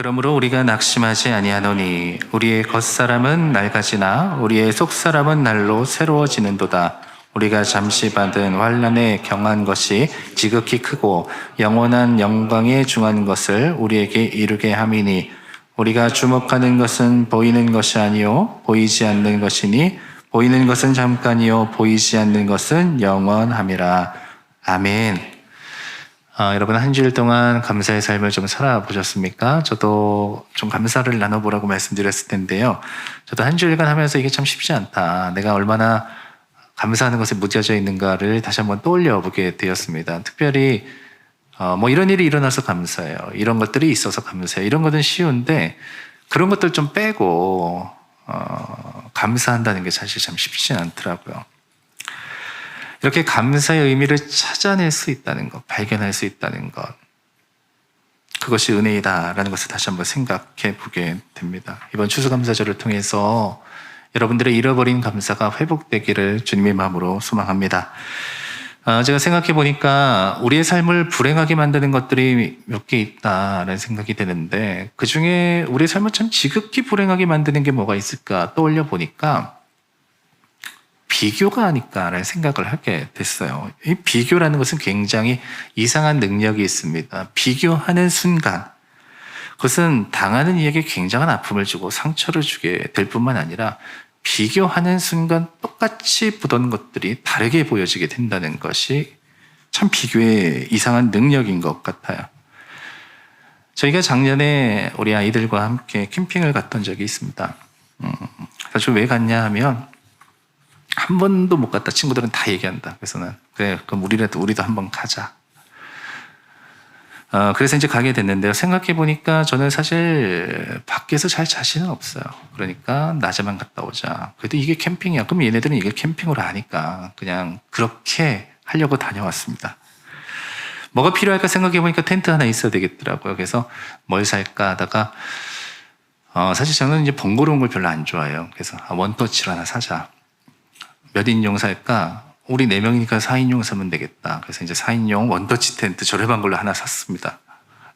그러므로 우리가 낙심하지 아니하노니 우리의 겉사람은 낡아지나 우리의 속사람은 날로 새로워지는도다. 우리가 잠시 받은 환난에 경한 것이 지극히 크고 영원한 영광에 중한 것을 우리에게 이루게 함이니 우리가 주목하는 것은 보이는 것이 아니요 보이지 않는 것이니 보이는 것은 잠깐이요 보이지 않는 것은 영원함이라. 아멘. 여러분 한 주일 동안 감사의 삶을 좀 살아보셨습니까? 저도 좀 감사를 나눠보라고 말씀드렸을 텐데요. 저도 한 주일간 하면서 이게 참 쉽지 않다. 내가 얼마나 감사하는 것에 무뎌져 있는가를 다시 한번 떠올려 보게 되었습니다. 특별히 이런 일이 일어나서 감사해요. 이런 것들이 있어서 감사해요. 이런 것은 쉬운데 그런 것들 좀 빼고 감사한다는 게 사실 참 쉽지 않더라고요. 이렇게 감사의 의미를 찾아낼 수 있다는 것, 발견할 수 있다는 것, 그것이 은혜이다라는 것을 다시 한번 생각해 보게 됩니다. 이번 추수감사절을 통해서 여러분들의 잃어버린 감사가 회복되기를 주님의 마음으로 소망합니다. 제가 생각해 보니까 우리의 삶을 불행하게 만드는 것들이 몇 개 있다라는 생각이 드는데 그 중에 우리의 삶을 참 지극히 불행하게 만드는 게 뭐가 있을까 떠올려 보니까 비교가 아닐까라는 생각을 하게 됐어요. 이 비교라는 것은 굉장히 이상한 능력이 있습니다. 비교하는 순간 그것은 당하는 이에게 굉장한 아픔을 주고 상처를 주게 될 뿐만 아니라 비교하는 순간 똑같이 보던 것들이 다르게 보여지게 된다는 것이 참 비교의 이상한 능력인 것 같아요. 저희가 작년에 우리 아이들과 함께 캠핑을 갔던 적이 있습니다. 사실 왜 갔냐 하면 한 번도 못 갔다. 친구들은 다 얘기한다. 그래서 난 그래, 그럼 우리도 한번 가자. 그래서 이제 가게 됐는데요. 생각해 보니까 저는 사실 밖에서 잘 자신은 없어요. 그러니까 낮에만 갔다 오자. 그래도 이게 캠핑이야. 그럼 얘네들은 이걸 캠핑으로 아니까 그냥 그렇게 하려고 다녀왔습니다. 뭐가 필요할까 생각해 보니까 텐트 하나 있어야 되겠더라고요. 그래서 뭘 살까 하다가 사실 저는 이제 번거로운 걸 별로 안 좋아해요. 그래서 원터치로 하나 사자. 몇 인용 살까? 우리 4명이니까 4인용 사면 되겠다. 그래서 이제 4인용 원터치 텐트 저렴한 걸로 하나 샀습니다.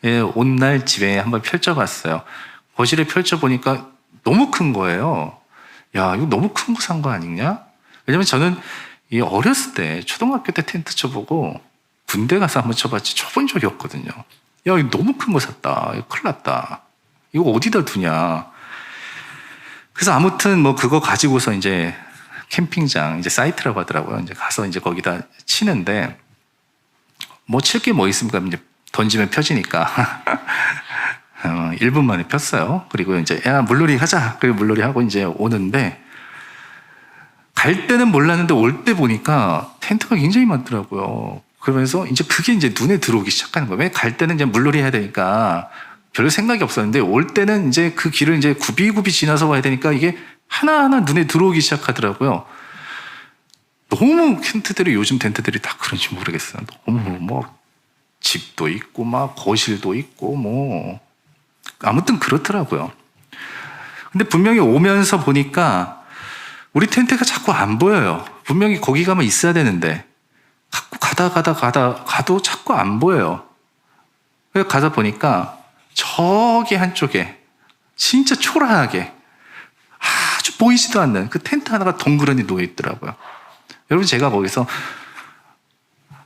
예, 온 날 집에 한번 펼쳐봤어요. 거실에 펼쳐보니까 너무 큰 거예요. 야, 이거 너무 큰 거 산 거 아니냐? 왜냐면 저는 어렸을 때, 초등학교 때 텐트 쳐보고 군대 가서 한번 쳐봤지 쳐본 적이 없거든요. 야, 이거 너무 큰 거 샀다. 이거 큰일 났다. 이거 어디다 두냐? 그래서 아무튼 그거 가지고서 이제 캠핑장, 이제 사이트라고 하더라고요. 이제 가서 이제 거기다 치는데, 칠 게 뭐 있습니까? 이제 던지면 펴지니까. 1분 만에 폈어요. 그리고 이제, 야, 물놀이 하자. 그리고 물놀이 하고 이제 오는데, 갈 때는 몰랐는데 올 때 보니까 텐트가 굉장히 많더라고요. 그러면서 이제 그게 이제 눈에 들어오기 시작하는 거예요. 왜 갈 때는 이제 물놀이 해야 되니까 별 생각이 없었는데 올 때는 이제 그 길을 이제 굽이굽이 지나서 와야 되니까 이게 하나하나 눈에 들어오기 시작하더라고요. 너무 텐트들이, 요즘 텐트들이 다 그런지 모르겠어요. 너무 집도 있고 거실도 있고 아무튼 그렇더라고요. 근데 분명히 오면서 보니까 우리 텐트가 자꾸 안 보여요. 분명히 거기 가면 있어야 되는데 가도 자꾸 안 보여요. 그래서 가서 보니까 저기 한쪽에 진짜 초라하게 아주 보이지도 않는 그 텐트 하나가 덩그러니 놓여 있더라고요. 여러분, 제가 거기서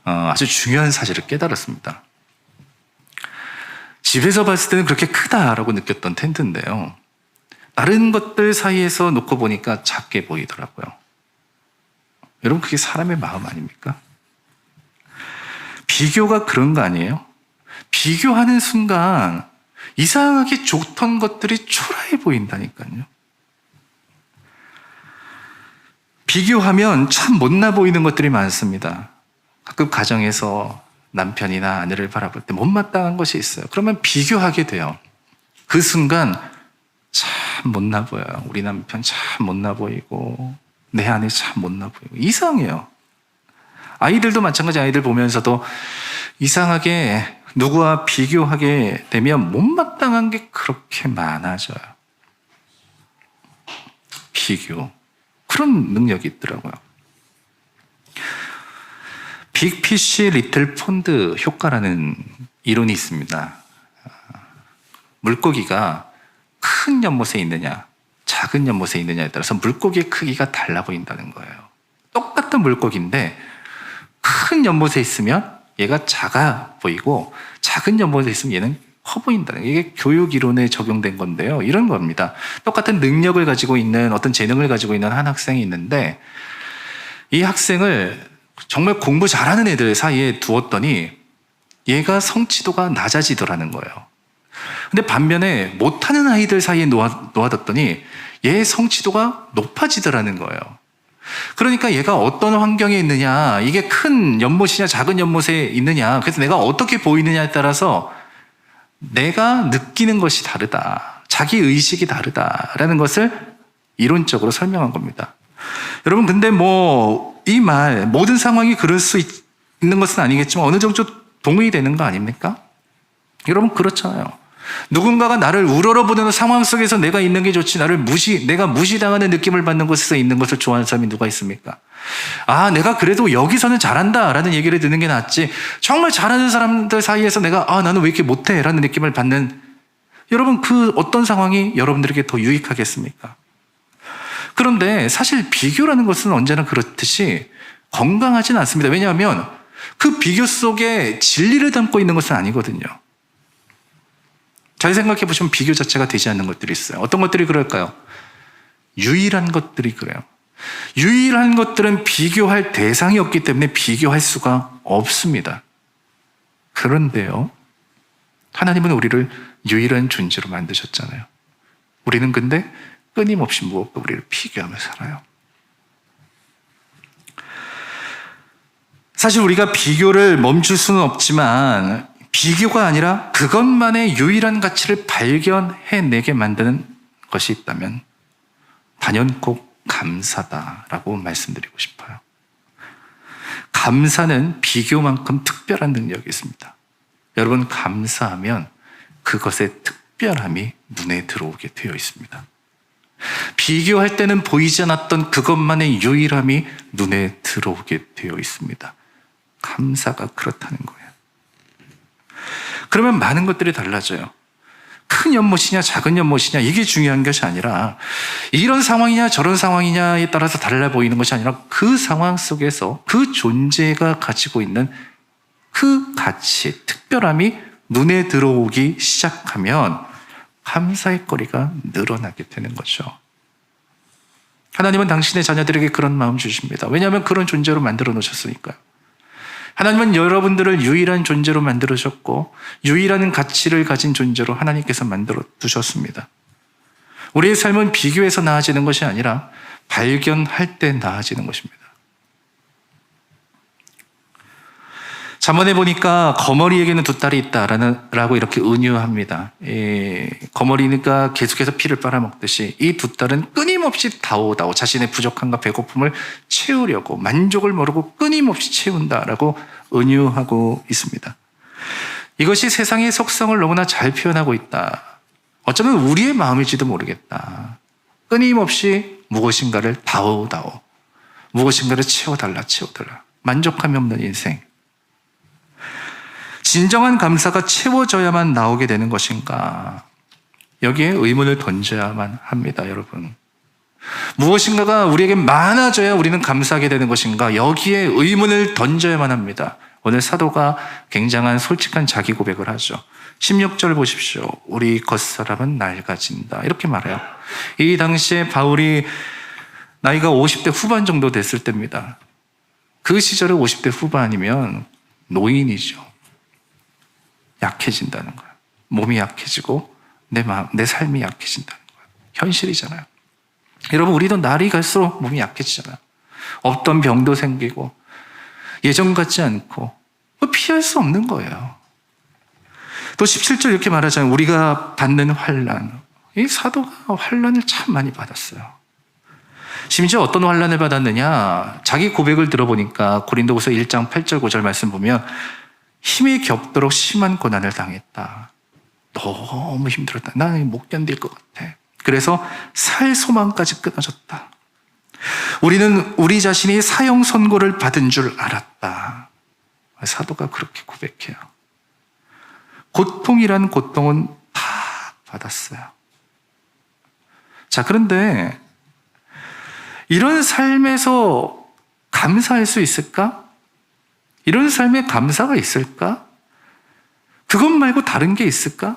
아주 중요한 사실을 깨달았습니다. 집에서 봤을 때는 그렇게 크다라고 느꼈던 텐트인데요. 다른 것들 사이에서 놓고 보니까 작게 보이더라고요. 여러분, 그게 사람의 마음 아닙니까? 비교가 그런 거 아니에요? 비교하는 순간 이상하게 좋던 것들이 초라해 보인다니까요. 비교하면 참 못나 보이는 것들이 많습니다. 가끔 가정에서 남편이나 아내를 바라볼 때 못마땅한 것이 있어요. 그러면 비교하게 돼요. 그 순간 참 못나 보여요. 우리 남편 참 못나 보이고 내 아내 참 못나 보이고 이상해요. 아이들도 마찬가지. 아이들 보면서도 이상하게 누구와 비교하게 되면 못마땅한 게 그렇게 많아져요. 비교. 그런 능력이 있더라고요. 빅피쉬 리틀 폰드 효과라는 이론이 있습니다. 물고기가 큰 연못에 있느냐 작은 연못에 있느냐에 따라서 물고기의 크기가 달라 보인다는 거예요. 똑같은 물고기인데 큰 연못에 있으면 얘가 작아 보이고 작은 연못에 있으면 얘는 커 보인다는 거예요. 이게 교육 이론에 적용된 건데요. 이런 겁니다. 똑같은 능력을 가지고 있는 어떤 재능을 가지고 있는 한 학생이 있는데 이 학생을 정말 공부 잘하는 애들 사이에 두었더니 얘가 성취도가 낮아지더라는 거예요. 근데 반면에 못하는 아이들 사이에 놓아뒀더니 얘의 성취도가 높아지더라는 거예요. 그러니까 얘가 어떤 환경에 있느냐, 이게 큰 연못이냐 작은 연못에 있느냐, 그래서 내가 어떻게 보이느냐에 따라서 내가 느끼는 것이 다르다, 자기 의식이 다르다라는 것을 이론적으로 설명한 겁니다. 여러분, 근데 이 말 모든 상황이 그럴 수 있는 것은 아니겠지만 어느 정도 동의되는 거 아닙니까? 여러분, 그렇잖아요. 누군가가 나를 우러러보는 상황 속에서 내가 있는 게 좋지, 내가 무시당하는 느낌을 받는 곳에서 있는 것을 좋아하는 사람이 누가 있습니까? 내가 그래도 여기서는 잘한다 라는 얘기를 듣는 게 낫지, 정말 잘하는 사람들 사이에서 내가 나는 왜 이렇게 못해 라는 느낌을 받는, 여러분, 그 어떤 상황이 여러분들에게 더 유익하겠습니까? 그런데 사실 비교라는 것은 언제나 그렇듯이 건강하진 않습니다. 왜냐하면 그 비교 속에 진리를 담고 있는 것은 아니거든요. 잘 생각해 보시면 비교 자체가 되지 않는 것들이 있어요. 어떤 것들이 그럴까요? 유일한 것들이 그래요. 유일한 것들은 비교할 대상이 없기 때문에 비교할 수가 없습니다. 그런데요, 하나님은 우리를 유일한 존재로 만드셨잖아요. 우리는 근데 끊임없이 무엇과 우리를 비교하며 살아요. 사실 우리가 비교를 멈출 수는 없지만 비교가 아니라 그것만의 유일한 가치를 발견해내게 만드는 것이 있다면 단연코 감사다라고 말씀드리고 싶어요. 감사는 비교만큼 특별한 능력이 있습니다. 여러분, 감사하면 그것의 특별함이 눈에 들어오게 되어 있습니다. 비교할 때는 보이지 않았던 그것만의 유일함이 눈에 들어오게 되어 있습니다. 감사가 그렇다는 거예요. 그러면 많은 것들이 달라져요. 큰 연못이냐 작은 연못이냐 이게 중요한 것이 아니라 이런 상황이냐 저런 상황이냐에 따라서 달라 보이는 것이 아니라 그 상황 속에서 그 존재가 가지고 있는 그 가치, 특별함이 눈에 들어오기 시작하면 감사의 거리가 늘어나게 되는 거죠. 하나님은 당신의 자녀들에게 그런 마음 주십니다. 왜냐하면 그런 존재로 만들어 놓으셨으니까요. 하나님은 여러분들을 유일한 존재로 만들으셨고 유일한 가치를 가진 존재로 하나님께서 만들어 두셨습니다. 우리의 삶은 비교해서 나아지는 것이 아니라 발견할 때 나아지는 것입니다. 잠언에 보니까 거머리에게는 두 딸이 있다라고 이렇게 은유합니다. 거머리가 계속해서 피를 빨아먹듯이 이 두 딸은 끊임없이 다오다오 자신의 부족함과 배고픔을 채우려고 만족을 모르고 끊임없이 채운다라고 은유하고 있습니다. 이것이 세상의 속성을 너무나 잘 표현하고 있다. 어쩌면 우리의 마음일지도 모르겠다. 끊임없이 무엇인가를 다오다오, 무엇인가를 채워달라. 만족함이 없는 인생. 진정한 감사가 채워져야만 나오게 되는 것인가? 여기에 의문을 던져야만 합니다, 여러분. 무엇인가가 우리에게 많아져야 우리는 감사하게 되는 것인가? 여기에 의문을 던져야만 합니다. 오늘 사도가 굉장한 솔직한 자기 고백을 하죠. 16절 보십시오. 우리 겉사람은 낡아진다. 이렇게 말해요. 이 당시에 바울이 나이가 50대 후반 정도 됐을 때입니다. 그 시절에 50대 후반이면 노인이죠. 약해진다는 거예요. 몸이 약해지고 내 삶이 약해진다는 거예요. 현실이잖아요. 여러분, 우리도 날이 갈수록 몸이 약해지잖아요. 없던 병도 생기고 예전 같지 않고 피할 수 없는 거예요. 또 17절 이렇게 말하잖아요. 우리가 받는 환난. 이 사도가 환난을 참 많이 받았어요. 심지어 어떤 환난을 받았느냐? 자기 고백을 들어보니까 고린도후서 1장 8절 9절 말씀 보면 힘이 겹도록 심한 고난을 당했다. 너무 힘들었다. 나는 못 견딜 것 같아. 그래서 살 소망까지 끊어졌다. 우리는 우리 자신이 사형 선고를 받은 줄 알았다. 사도가 그렇게 고백해요. 고통이란 고통은 다 받았어요. 자, 그런데 이런 삶에서 감사할 수 있을까? 이런 삶에 감사가 있을까? 그것 말고 다른 게 있을까?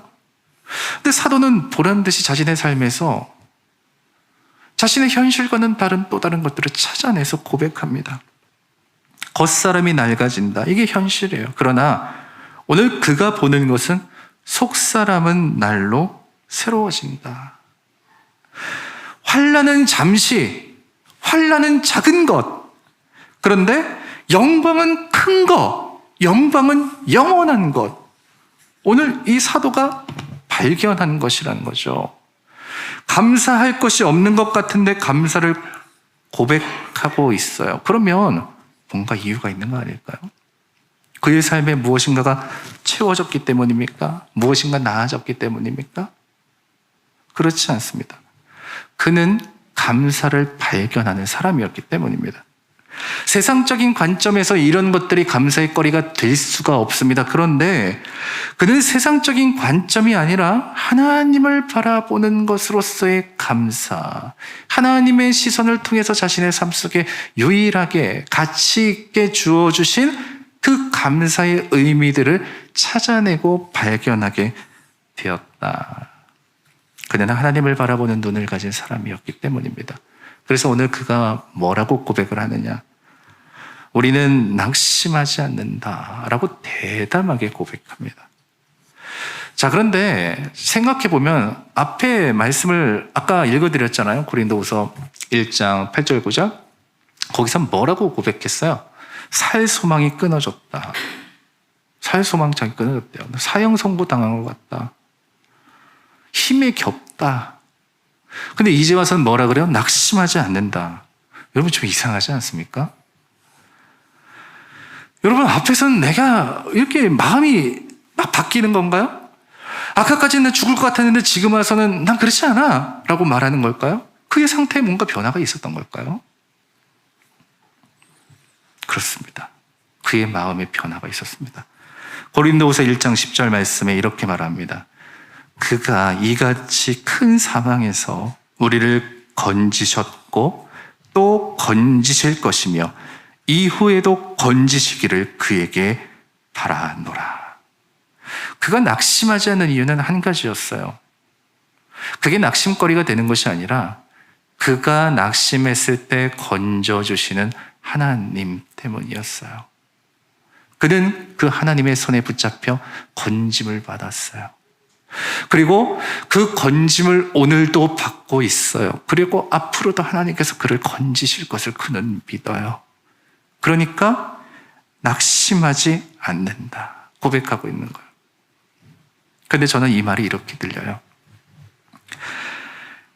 근데 사도는 보란 듯이 자신의 삶에서 자신의 현실과는 다른 또 다른 것들을 찾아내서 고백합니다. 겉사람이 낡아진다. 이게 현실이에요. 그러나 오늘 그가 보는 것은 속사람은 날로 새로워진다. 환난은 잠시, 환난은 작은 것. 그런데 영광은 큰 것, 영광은 영원한 것. 오늘 이 사도가 발견한 것이라는 거죠. 감사할 것이 없는 것 같은데 감사를 고백하고 있어요. 그러면 뭔가 이유가 있는 거 아닐까요? 그의 삶에 무엇인가가 채워졌기 때문입니까? 무엇인가 나아졌기 때문입니까? 그렇지 않습니다. 그는 감사를 발견하는 사람이었기 때문입니다. 세상적인 관점에서 이런 것들이 감사의 거리가 될 수가 없습니다. 그런데 그는 세상적인 관점이 아니라 하나님을 바라보는 것으로서의 감사, 하나님의 시선을 통해서 자신의 삶 속에 유일하게 가치 있게 주어주신 그 감사의 의미들을 찾아내고 발견하게 되었다. 그는 하나님을 바라보는 눈을 가진 사람이었기 때문입니다. 그래서 오늘 그가 뭐라고 고백을 하느냐? 우리는 낙심하지 않는다라고 대담하게 고백합니다. 자, 그런데 생각해보면 앞에 말씀을 아까 읽어드렸잖아요. 고린도후서 1장 8절 9절. 거기서 뭐라고 고백했어요? 살 소망이 끊어졌다. 살 소망장이 끊어졌대요. 사형 선고 당한 것 같다. 힘에 겹다. 근데 이제 와서는 뭐라 그래요? 낙심하지 않는다. 여러분 좀 이상하지 않습니까? 여러분 앞에서는 내가 이렇게 마음이 막 바뀌는 건가요? 아까까지는 죽을 것 같았는데 지금 와서는 난 그렇지 않아 라고 말하는 걸까요? 그의 상태에 뭔가 변화가 있었던 걸까요? 그렇습니다. 그의 마음에 변화가 있었습니다. 고린도후서 1장 10절 말씀에 이렇게 말합니다. 그가 이같이 큰 사망에서 우리를 건지셨고 또 건지실 것이며 이후에도 건지시기를 그에게 바라노라. 그가 낙심하지 않는 이유는 한 가지였어요. 그게 낙심거리가 되는 것이 아니라 그가 낙심했을 때 건져주시는 하나님 때문이었어요. 그는 그 하나님의 손에 붙잡혀 건짐을 받았어요. 그리고 그 건짐을 오늘도 받고 있어요. 그리고 앞으로도 하나님께서 그를 건지실 것을 그는 믿어요. 그러니까 낙심하지 않는다. 고백하고 있는 거예요. 그런데 저는 이 말이 이렇게 들려요.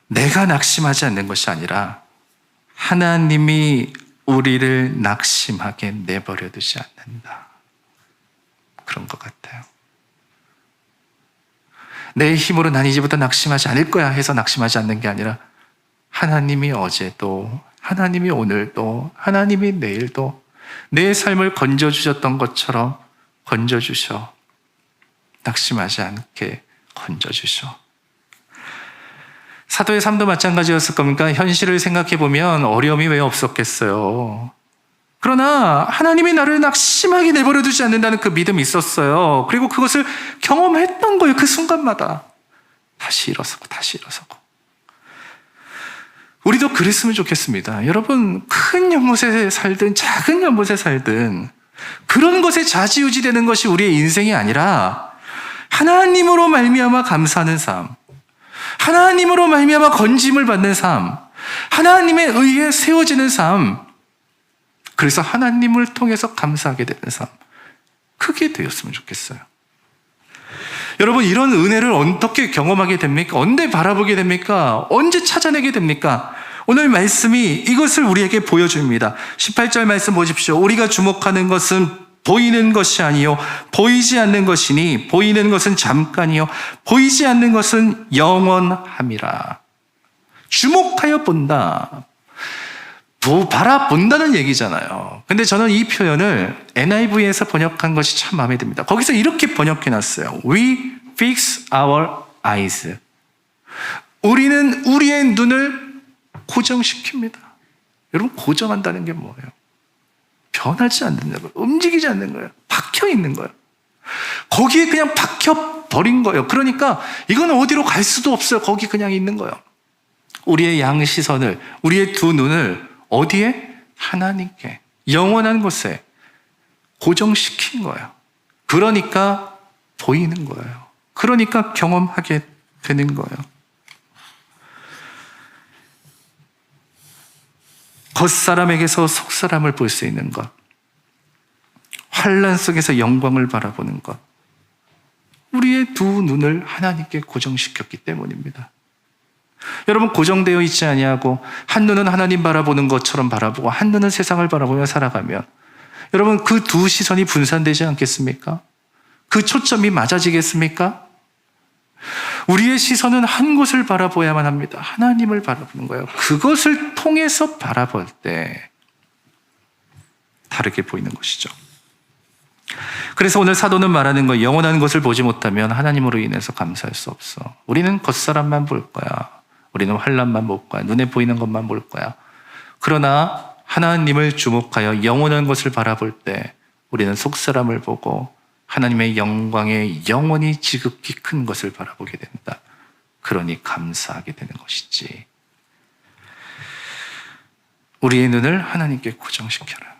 내가 낙심하지 않는 것이 아니라 하나님이 우리를 낙심하게 내버려 두지 않는다. 그런 것 같아요. 내 힘으로 난 이제부터 낙심하지 않을 거야 해서 낙심하지 않는 게 아니라 하나님이 어제도, 하나님이 오늘도, 하나님이 내일도 내 삶을 건져주셨던 것처럼 건져주셔. 낙심하지 않게 건져주셔. 사도의 삶도 마찬가지였을 겁니까? 현실을 생각해보면 어려움이 왜 없었겠어요? 그러나 하나님이 나를 낙심하게 내버려 두지 않는다는 그 믿음이 있었어요. 그리고 그것을 경험했던 거예요. 그 순간마다. 다시 일어서고 다시 일어서고. 우리도 그랬으면 좋겠습니다. 여러분, 큰 연못에 살든 작은 연못에 살든 그런 것에 좌지우지되는 것이 우리의 인생이 아니라 하나님으로 말미암아 감사하는 삶, 하나님으로 말미암아 건짐을 받는 삶, 하나님에 의해 세워지는 삶, 그래서 하나님을 통해서 감사하게 되는 삶, 그게 되었으면 좋겠어요. 여러분, 이런 은혜를 어떻게 경험하게 됩니까? 언제 바라보게 됩니까? 언제 찾아내게 됩니까? 오늘 말씀이 이것을 우리에게 보여줍니다. 18절 말씀 보십시오. 우리가 주목하는 것은 보이는 것이 아니요 보이지 않는 것이니 보이는 것은 잠깐이요 보이지 않는 것은 영원함이라. 주목하여 본다. 바라본다는 얘기잖아요. 근데 저는 이 표현을 NIV에서 번역한 것이 참 마음에 듭니다. 거기서 이렇게 번역해놨어요. We fix our eyes 우리는 우리의 눈을 고정시킵니다. 여러분, 고정한다는 게 뭐예요? 변하지 않는 거예요. 움직이지 않는 거예요. 박혀 있는 거예요. 거기에 그냥 박혀 버린 거예요. 그러니까 이건 어디로 갈 수도 없어요. 거기 그냥 있는 거예요. 우리의 양시선을, 우리의 두 눈을 어디에? 하나님께, 영원한 곳에 고정시킨 거예요. 그러니까 보이는 거예요. 그러니까 경험하게 되는 거예요. 겉사람에게서 속사람을 볼 수 있는 것, 환난 속에서 영광을 바라보는 것, 우리의 두 눈을 하나님께 고정시켰기 때문입니다. 여러분, 고정되어 있지 아니하고 한 눈은 하나님 바라보는 것처럼 바라보고 한 눈은 세상을 바라보며 살아가면 여러분, 그 두 시선이 분산되지 않겠습니까? 그 초점이 맞아지겠습니까? 우리의 시선은 한 곳을 바라봐야만 합니다. 하나님을 바라보는 거예요. 그것을 통해서 바라볼 때 다르게 보이는 것이죠. 그래서 오늘 사도는 말하는 거예요. 영원한 것을 보지 못하면 하나님으로 인해서 감사할 수 없어. 우리는 겉사람만 볼 거야. 우리는 환난만 볼 거야. 눈에 보이는 것만 볼 거야. 그러나 하나님을 주목하여 영원한 것을 바라볼 때 우리는 속사람을 보고 하나님의 영광에 영원히 지극히 큰 것을 바라보게 된다. 그러니 감사하게 되는 것이지. 우리의 눈을 하나님께 고정시켜라.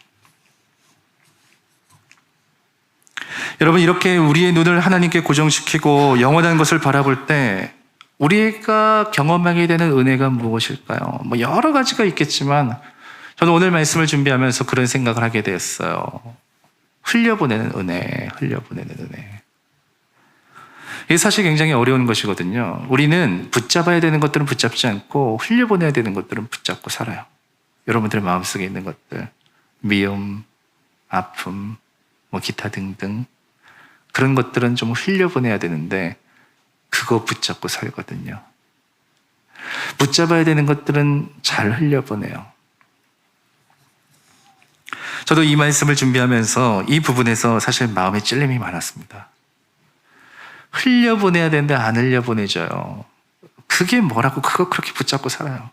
여러분, 이렇게 우리의 눈을 하나님께 고정시키고 영원한 것을 바라볼 때 우리가 경험하게 되는 은혜가 무엇일까요? 여러 가지가 있겠지만 저는 오늘 말씀을 준비하면서 그런 생각을 하게 되었어요. 흘려보내는 은혜, 흘려보내는 은혜. 이게 사실 굉장히 어려운 것이거든요. 우리는 붙잡아야 되는 것들은 붙잡지 않고 흘려보내야 되는 것들은 붙잡고 살아요. 여러분들 마음속에 있는 것들, 미움, 아픔, 기타 등등 그런 것들은 좀 흘려보내야 되는데 그거 붙잡고 살거든요. 붙잡아야 되는 것들은 잘 흘려보내요. 저도 이 말씀을 준비하면서 이 부분에서 사실 마음에 찔림이 많았습니다. 흘려보내야 되는데 안 흘려보내져요. 그게 뭐라고 그거 그렇게 붙잡고 살아요.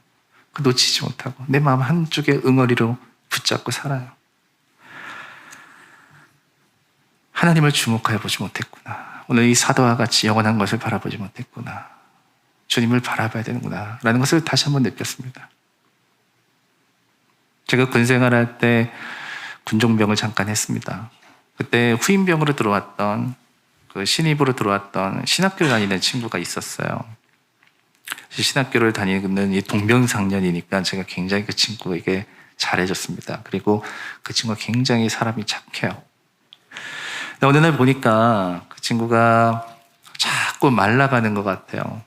놓치지 못하고 내 마음 한쪽에 응어리로 붙잡고 살아요. 하나님을 주목하여 보지 못했구나. 오늘 이 사도와 같이 영원한 것을 바라보지 못했구나. 주님을 바라봐야 되는구나 라는 것을 다시 한번 느꼈습니다. 제가 군생활할 때 군종병을 잠깐 했습니다. 그때 후임병으로 들어왔던 신입으로 들어왔던 신학교를 다니는 친구가 있었어요. 신학교를 다니는 이 동병상련이니까 제가 굉장히 그 친구에게 잘해줬습니다. 그리고 그 친구가 굉장히 사람이 착해요. 어느 날 보니까 그 친구가 자꾸 말라가는 것 같아요.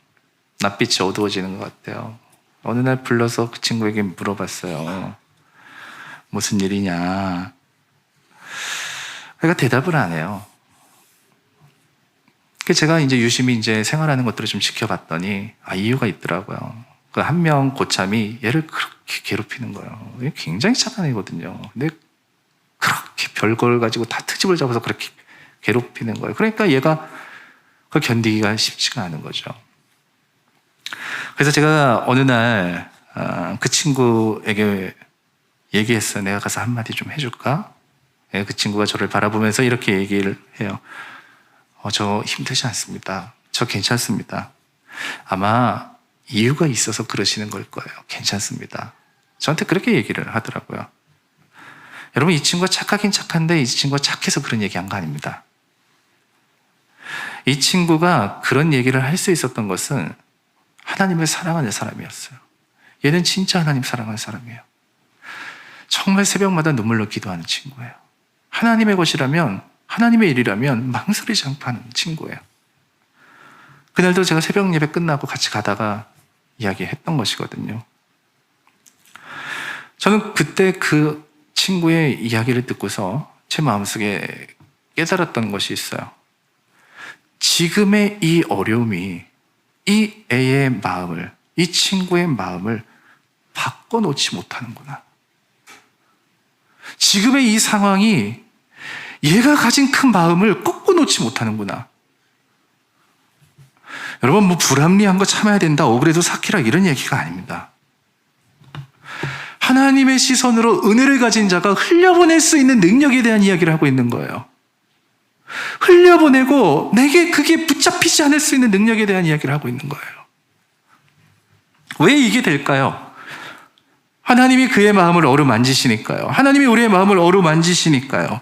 낯빛이 어두워지는 것 같아요. 어느 날 불러서 그 친구에게 물어봤어요. 무슨 일이냐? 그러니까 대답을 안 해요. 제가 이제 유심히 생활하는 것들을 좀 지켜봤더니 이유가 있더라고요. 그 한 명 고참이 얘를 그렇게 괴롭히는 거예요. 굉장히 착한 애거든요. 근데 그렇게 별걸 가지고 다 트집을 잡아서 그렇게 괴롭히는 거예요. 그러니까 얘가 그걸 견디기가 쉽지가 않은 거죠. 그래서 제가 어느 날 그 친구에게 얘기했어요. 내가 가서 한마디 좀 해줄까? 그 친구가 저를 바라보면서 이렇게 얘기를 해요. 저 힘들지 않습니다. 저 괜찮습니다. 아마 이유가 있어서 그러시는 걸 거예요. 괜찮습니다. 저한테 그렇게 얘기를 하더라고요. 여러분, 이 친구가 착하긴 착한데 이 친구가 착해서 그런 얘기한 거 아닙니다. 이 친구가 그런 얘기를 할 수 있었던 것은 하나님을 사랑하는 사람이었어요. 얘는 진짜 하나님 사랑하는 사람이에요. 정말 새벽마다 눈물로 기도하는 친구예요. 하나님의 것이라면, 하나님의 일이라면 망설이지 않고 하는 친구예요. 그날도 제가 새벽 예배 끝나고 같이 가다가 이야기했던 것이거든요. 저는 그때 그 친구의 이야기를 듣고서 제 마음속에 깨달았던 것이 있어요. 지금의 이 어려움이 이 애의 마음을, 이 친구의 마음을 바꿔놓지 못하는구나. 지금의 이 상황이 얘가 가진 큰 마음을 꺾어놓지 못하는구나. 여러분, 뭐 불합리한 거 참아야 된다, 억울해도 삭히라, 이런 얘기가 아닙니다. 하나님의 시선으로 은혜를 가진 자가 흘려보낼 수 있는 능력에 대한 이야기를 하고 있는 거예요. 흘려보내고 내게 그게 붙잡히지 않을 수 있는 능력에 대한 이야기를 하고 있는 거예요. 왜 이게 될까요? 하나님이 그의 마음을 어루만지시니까요. 하나님이 우리의 마음을 어루만지시니까요.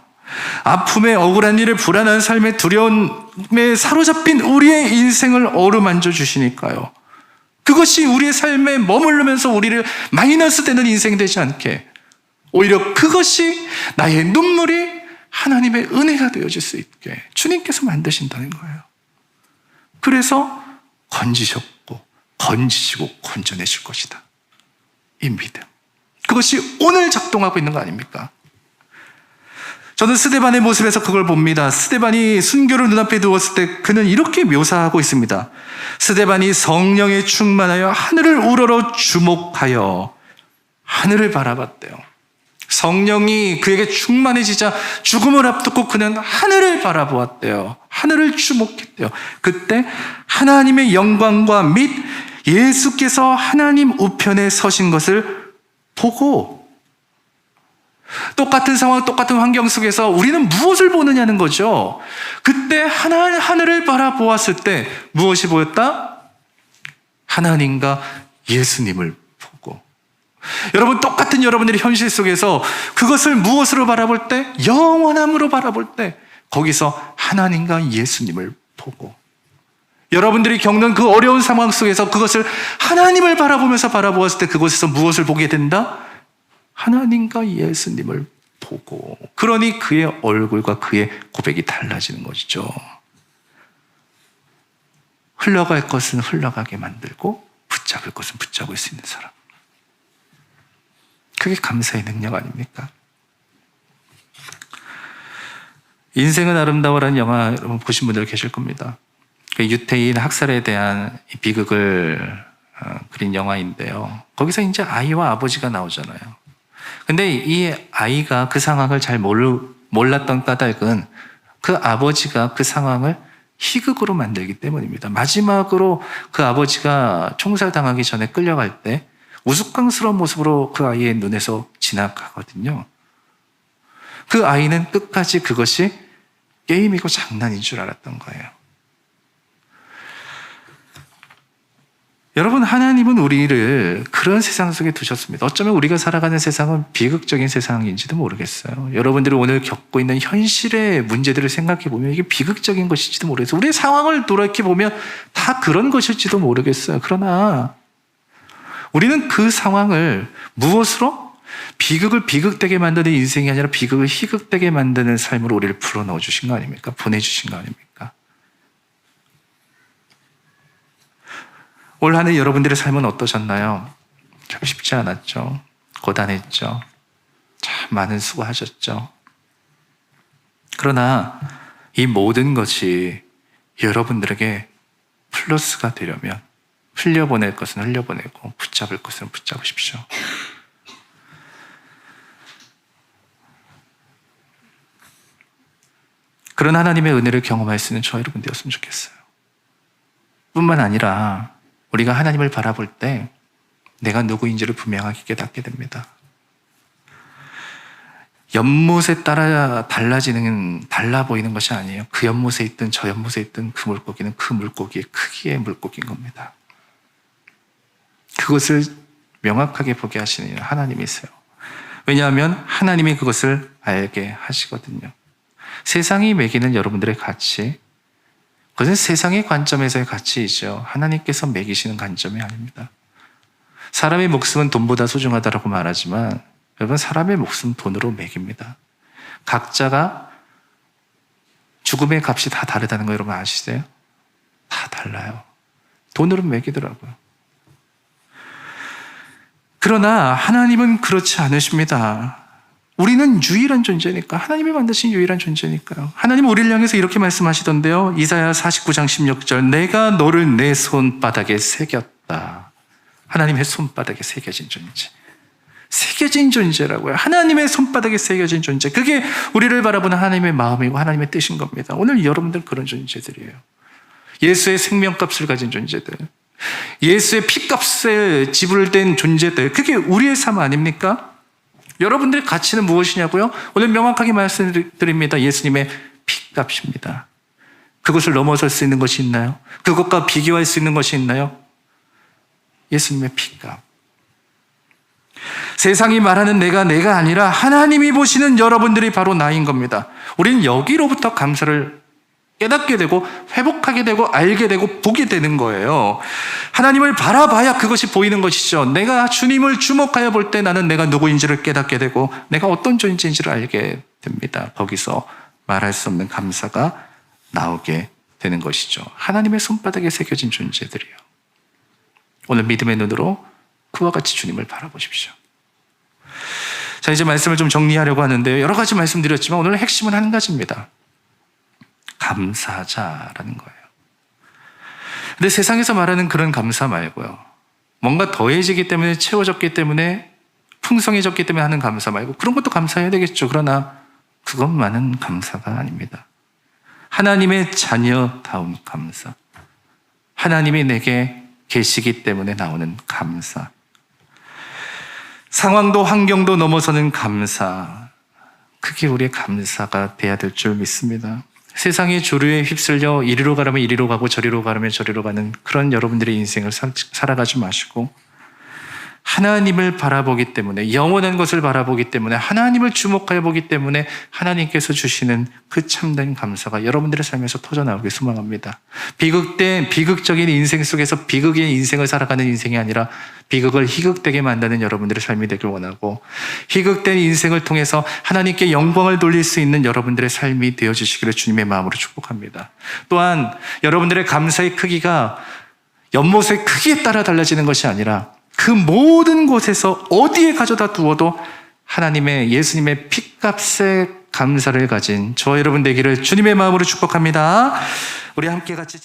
아픔에, 억울한 일에, 불안한 삶에, 두려움에 사로잡힌 우리의 인생을 어루만져 주시니까요. 그것이 우리의 삶에 머무르면서 우리를 마이너스 되는 인생이 되지 않게, 오히려 그것이 나의 눈물이 하나님의 은혜가 되어질 수 있게 주님께서 만드신다는 거예요. 그래서 건지셨고 건지시고 건져내실 것이다, 이 믿음. 그것이 오늘 작동하고 있는 거 아닙니까? 저는 스데반의 모습에서 그걸 봅니다. 스데반이 순교를 눈앞에 두었을 때 그는 이렇게 묘사하고 있습니다. 스데반이 성령에 충만하여 하늘을 우러러 주목하여 하늘을 바라봤대요. 성령이 그에게 충만해지자 죽음을 앞두고 그는 하늘을 바라보았대요. 하늘을 주목했대요. 그때 하나님의 영광과 및 예수께서 하나님 우편에 서신 것을 보고, 똑같은 상황, 똑같은 환경 속에서 우리는 무엇을 보느냐는 거죠. 그때 하늘을 바라보았을 때 무엇이 보였다? 하나님과 예수님을 보고. 여러분, 똑같은 여러분들의 현실 속에서 그것을 무엇으로 바라볼 때? 영원함으로 바라볼 때 거기서 하나님과 예수님을 보고, 여러분들이 겪는 그 어려운 상황 속에서 그것을 하나님을 바라보면서 바라보았을 때 그곳에서 무엇을 보게 된다? 하나님과 예수님을 보고. 그러니 그의 얼굴과 그의 고백이 달라지는 것이죠. 흘러갈 것은 흘러가게 만들고 붙잡을 것은 붙잡을 수 있는 사람. 그게 감사의 능력 아닙니까? 인생은 아름다워라는 영화 여러분 보신 분들 계실 겁니다. 유태인 학살에 대한 비극을 그린 영화인데요. 거기서 이제 아이와 아버지가 나오잖아요. 근데 이 아이가 그 상황을 잘 몰랐던 까닭은 그 아버지가 그 상황을 희극으로 만들기 때문입니다. 마지막으로 그 아버지가 총살당하기 전에 끌려갈 때 우스꽝스러운 모습으로 그 아이의 눈에서 지나가거든요. 그 아이는 끝까지 그것이 게임이고 장난인 줄 알았던 거예요. 여러분, 하나님은 우리를 그런 세상 속에 두셨습니다. 어쩌면 우리가 살아가는 세상은 비극적인 세상인지도 모르겠어요. 여러분들이 오늘 겪고 있는 현실의 문제들을 생각해 보면 이게 비극적인 것일지도 모르겠어요. 우리의 상황을 돌이켜 보면 다 그런 것일지도 모르겠어요. 그러나 우리는 그 상황을 무엇으로? 비극을 비극되게 만드는 인생이 아니라 비극을 희극되게 만드는 삶으로 우리를 불어넣어 주신 거 아닙니까? 보내주신 거 아닙니까? 올 한 해 여러분들의 삶은 어떠셨나요? 참 쉽지 않았죠. 고단했죠. 참 많은 수고하셨죠. 그러나 이 모든 것이 여러분들에게 플러스가 되려면 흘려보낼 것은 흘려보내고 붙잡을 것은 붙잡으십시오. 그런 하나님의 은혜를 경험할 수 있는 저 여러분 되었으면 좋겠어요. 뿐만 아니라 우리가 하나님을 바라볼 때 내가 누구인지를 분명하게 깨닫게 됩니다. 연못에 따라 달라 보이는 것이 아니에요. 그 연못에 있든 저 연못에 있든 그 물고기는 그 물고기의 크기의 물고기인 겁니다. 그것을 명확하게 보게 하시는 하나님이세요. 왜냐하면 하나님이 그것을 알게 하시거든요. 세상이 매기는 여러분들의 가치, 그것은 세상의 관점에서의 가치이죠. 하나님께서 매기시는 관점이 아닙니다. 사람의 목숨은 돈보다 소중하다고 말하지만 여러분, 사람의 목숨 돈으로 매깁니다. 각자가 죽음의 값이 다 다르다는 거 여러분 아시세요? 다 달라요. 돈으로 매기더라고요. 그러나 하나님은 그렇지 않으십니다. 우리는 유일한 존재니까, 하나님이 만드신 유일한 존재니까요. 하나님은 우리를 향해서 이렇게 말씀하시던데요. 이사야 49장 16절, 내가 너를 내 손바닥에 새겼다. 하나님의 손바닥에 새겨진 존재. 새겨진 존재라고요. 하나님의 손바닥에 새겨진 존재. 그게 우리를 바라보는 하나님의 마음이고 하나님의 뜻인 겁니다. 오늘 여러분들 그런 존재들이에요. 예수의 생명값을 가진 존재들, 예수의 피값에 지불된 존재들, 그게 우리의 삶 아닙니까? 여러분들의 가치는 무엇이냐고요? 오늘 명확하게 말씀드립니다. 예수님의 피값입니다. 그것을 넘어설 수 있는 것이 있나요? 그것과 비교할 수 있는 것이 있나요? 예수님의 피값. 세상이 말하는 내가 아니라 하나님이 보시는 여러분들이 바로 나인 겁니다. 우리는 여기로부터 감사를 깨닫게 되고 회복하게 되고 알게 되고 보게 되는 거예요. 하나님을 바라봐야 그것이 보이는 것이죠. 내가 주님을 주목하여 볼 때 나는 내가 누구인지를 깨닫게 되고 내가 어떤 존재인지를 알게 됩니다. 거기서 말할 수 없는 감사가 나오게 되는 것이죠. 하나님의 손바닥에 새겨진 존재들이요. 오늘 믿음의 눈으로 그와 같이 주님을 바라보십시오. 자, 이제 말씀을 좀 정리하려고 하는데요. 여러 가지 말씀드렸지만 오늘 핵심은 한 가지입니다. 감사하자라는 거예요. 근데 세상에서 말하는 그런 감사 말고요. 뭔가 더해지기 때문에, 채워졌기 때문에, 풍성해졌기 때문에 하는 감사 말고 그런 것도 감사해야 되겠죠. 그러나 그것만은 감사가 아닙니다. 하나님의 자녀다운 감사. 하나님이 내게 계시기 때문에 나오는 감사. 상황도 환경도 넘어서는 감사. 그게 우리의 감사가 돼야 될 줄 믿습니다. 세상의 조류에 휩쓸려 이리로 가려면 이리로 가고 저리로 가려면 저리로 가는 그런 여러분들의 인생을 살아가지 마시고 하나님을 바라보기 때문에, 영원한 것을 바라보기 때문에, 하나님을 주목하여 보기 때문에 하나님께서 주시는 그 참된 감사가 여러분들의 삶에서 터져나오길 소망합니다. 비극적인 인생 속에서 비극의 인생을 살아가는 인생이 아니라 비극을 희극되게 만드는 여러분들의 삶이 되길 원하고, 희극된 인생을 통해서 하나님께 영광을 돌릴 수 있는 여러분들의 삶이 되어주시기를 주님의 마음으로 축복합니다. 또한 여러분들의 감사의 크기가 연못의 크기에 따라 달라지는 것이 아니라 그 모든 곳에서 어디에 가져다 두어도 하나님의, 예수님의 피값에 감사를 가진 저와 여러분 되기를 주님의 마음으로 축복합니다. 우리 함께 같이